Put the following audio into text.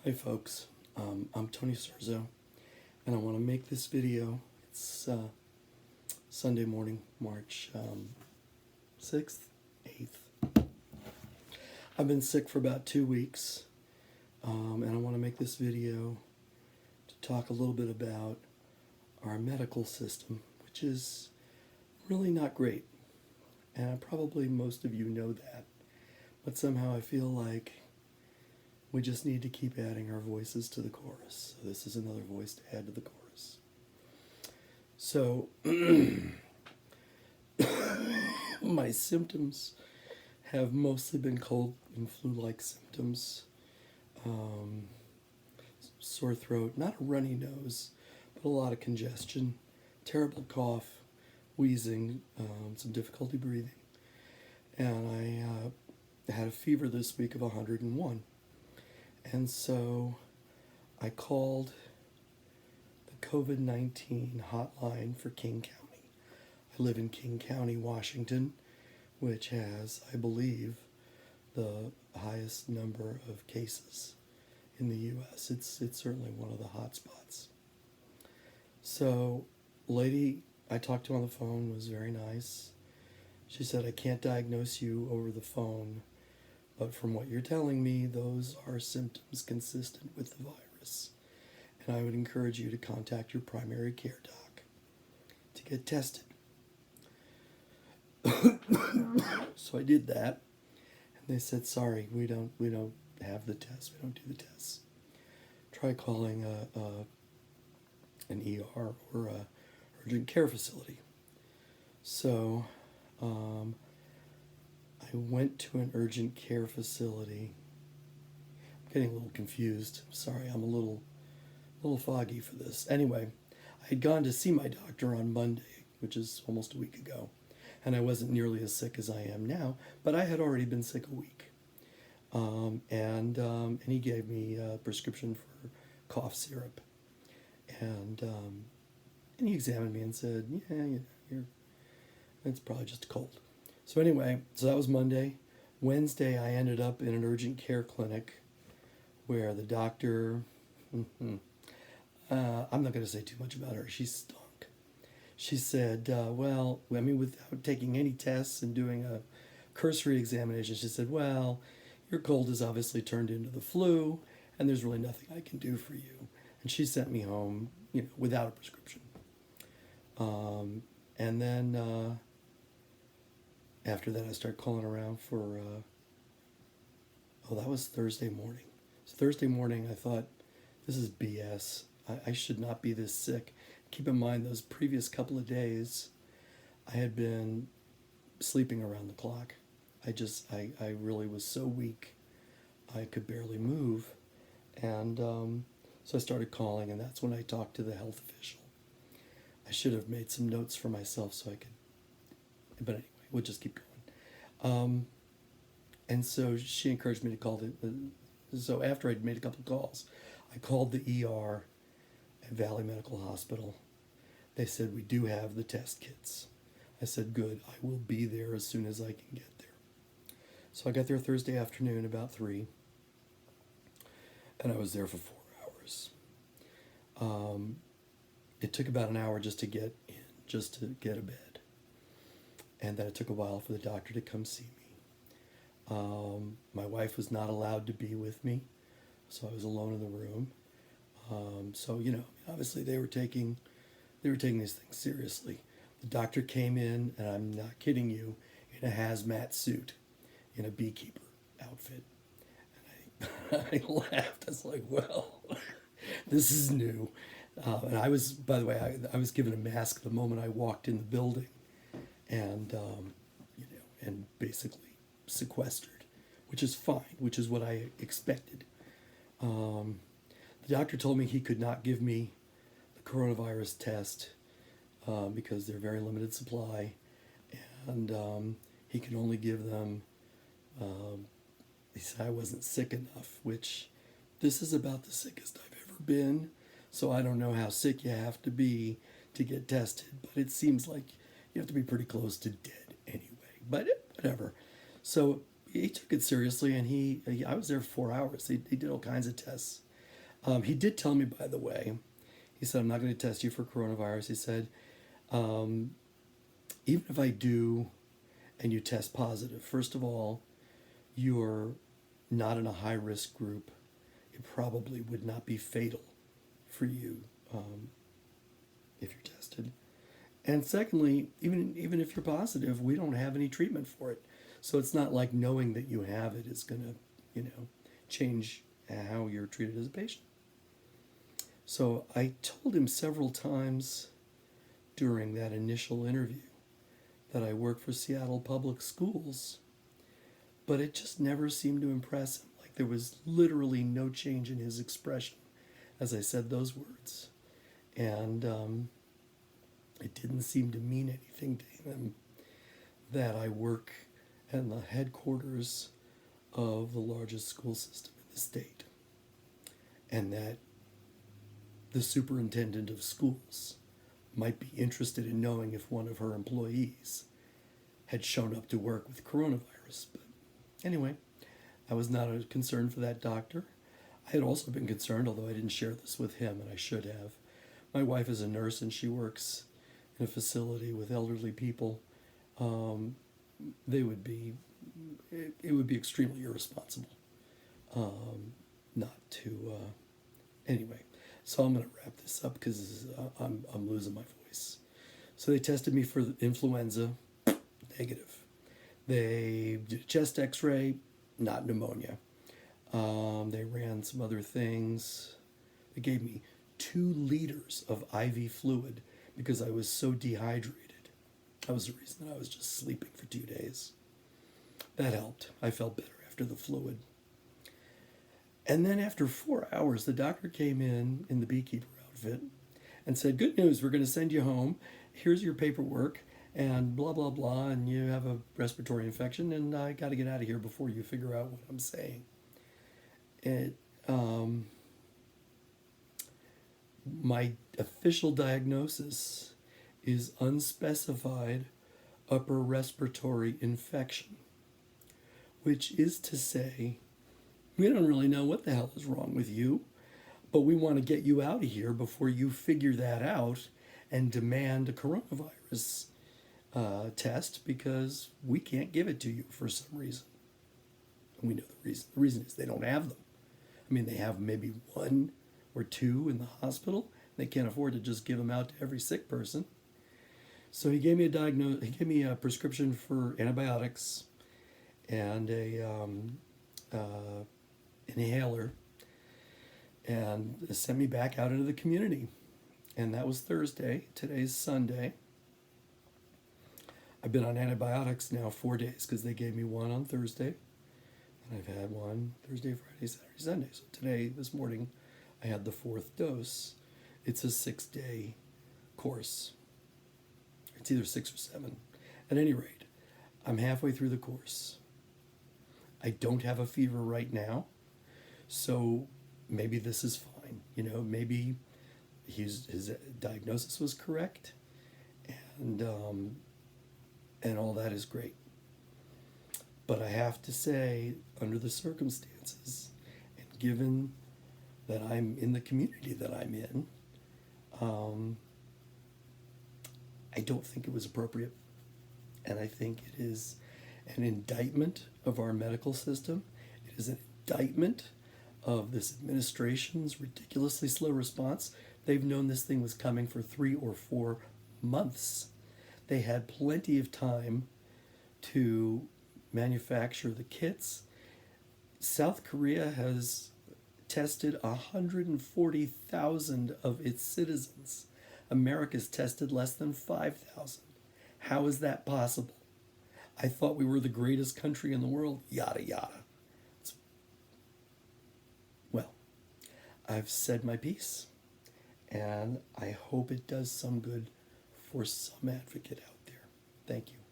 Hi folks, I'm Tony Sorzo, and I want to make this video. It's Sunday morning, March 6th, 8th. I've been sick for about 2 weeks, and I want to make this video to talk a little bit about our medical system, which is really not great. And probably most of you know that, but somehow I feel like we just need to keep adding our voices to the chorus. So this is another voice to add to the chorus. So my symptoms have mostly been cold and flu-like symptoms. Sore throat, not a runny nose, but a lot of congestion, terrible cough, wheezing, some difficulty breathing. And I had a fever this week of 101. And so I called the COVID-19 hotline for King County. I live in King County, Washington, which has, I believe, the highest number of cases in the U.S. It's certainly one of the hot spots. So, lady I talked to on the phone was very nice. She said, I can't diagnose you over the phone, but from what you're telling me, those are symptoms consistent with the virus. And I would encourage you to contact your primary care doc to get tested. So I did that, and they said, sorry, we don't have the test. We don't do the tests. Try calling an ER or a urgent care facility. So I went to an urgent care facility. I'm getting a little confused. Sorry, I'm a little foggy for this. Anyway, I had gone to see my doctor on Monday, which is almost a week ago, and I wasn't nearly as sick as I am now, but I had already been sick a week. And he gave me a prescription for cough syrup, and he examined me and said, yeah, it's probably just a cold. So anyway, so that was Monday. Wednesday, I ended up in an urgent care clinic where the doctor, I'm not going to say too much about her. She stunk. She said, without taking any tests and doing a cursory examination, she said, well, your cold has obviously turned into the flu, and there's really nothing I can do for you. And she sent me home, without a prescription. And then after that, I started calling around for, that was Thursday morning. So Thursday morning, I thought, this is BS. I should not be this sick. Keep in mind, those previous couple of days, I had been sleeping around the clock. I really was so weak, I could barely move. And so I started calling, and that's when I talked to the health official. I should have made some notes for myself so I could, but anyway, we'll just keep going. And so she encouraged me to call so after I'd made a couple of calls, I called the ER at Valley Medical Hospital. They said, we do have the test kits. I said, good, I will be there as soon as I can get there. So I got there Thursday afternoon about 3, and I was there for 4 hours. It took about an hour just to get in, just to get a bed. And then it took a while for the doctor to come see me. My wife was not allowed to be with me, so I was alone in the room. So, obviously they were taking these things seriously. The doctor came in, and I'm not kidding you, in a hazmat suit, in a beekeeper outfit. And I laughed. I was like, well, this is new. And I was, by the way, I was given a mask the moment I walked in the building, and and basically sequestered, which is fine, which is what I expected. The doctor told me he could not give me the coronavirus test because they're very limited supply, and he can only give them. He said I wasn't sick enough, which this is about the sickest I've ever been. So I don't know how sick you have to be to get tested, but it seems like you have to be pretty close to dead anyway. But whatever. So he took it seriously, and I was there for 4 hours. He did all kinds of tests. He did tell me, by the way, he said, I'm not going to test you for coronavirus. He said, um, even if I do and you test positive, first of all, you're not in a high risk group. It probably would not be fatal for you if you're tested. And secondly, even if you're positive, we don't have any treatment for it. So it's not like knowing that you have it is going to, change how you're treated as a patient. So I told him several times during that initial interview that I work for Seattle Public Schools, but it just never seemed to impress him. Like there was literally no change in his expression as I said those words. And it didn't seem to mean anything to him that I work in the headquarters of the largest school system in the state, and that the superintendent of schools might be interested in knowing if one of her employees had shown up to work with coronavirus. But anyway, I was not a concern for that doctor. I had also been concerned, although I didn't share this with him, and I should have. My wife is a nurse and she works in a facility with elderly people. It would be extremely irresponsible not to. Anyway, so I'm going to wrap this up because I'm losing my voice. So they tested me for influenza, negative. They did a chest X-ray, not pneumonia. They ran some other things. They gave me 2 liters of IV fluid because I was so dehydrated. That was the reason that I was just sleeping for 2 days. That helped. I felt better after the fluid. And then after 4 hours, the doctor came in the beekeeper outfit and said, good news, we're going to send you home. Here's your paperwork and blah, blah, blah, and you have a respiratory infection and I got to get out of here before you figure out what I'm saying. My official diagnosis is unspecified upper respiratory infection, which is to say, we don't really know what the hell is wrong with you, but we want to get you out of here before you figure that out and demand a coronavirus test because we can't give it to you for some reason. And we know the reason. The reason is they don't have them. I mean, they have maybe 1 or 2 in the hospital. They can't afford to just give them out to every sick person. So he gave me He gave me a prescription for antibiotics and a inhaler, and sent me back out into the community. And that was Thursday. Today's Sunday. I've been on antibiotics now 4 days because they gave me one on Thursday, and I've had one Thursday, Friday, Saturday, Sunday. So today, this morning, I had the 4th dose. It's a 6-day course. It's either 6 or 7. At any rate, I'm halfway through the course. I don't have a fever right now, so maybe this is fine. Maybe his diagnosis was correct, and all that is great. But I have to say, under the circumstances, and given that I'm in the community that I'm in, I don't think it was appropriate. And I think it is an indictment of our medical system. It is an indictment of this administration's ridiculously slow response. They've known this thing was coming for 3 or 4 months. They had plenty of time to manufacture the kits. South Korea has tested 140,000 of its citizens. America's tested less than 5,000. How is that possible? I thought we were the greatest country in the world, yada yada. Well, I've said my piece, and I hope it does some good for some advocate out there. Thank you.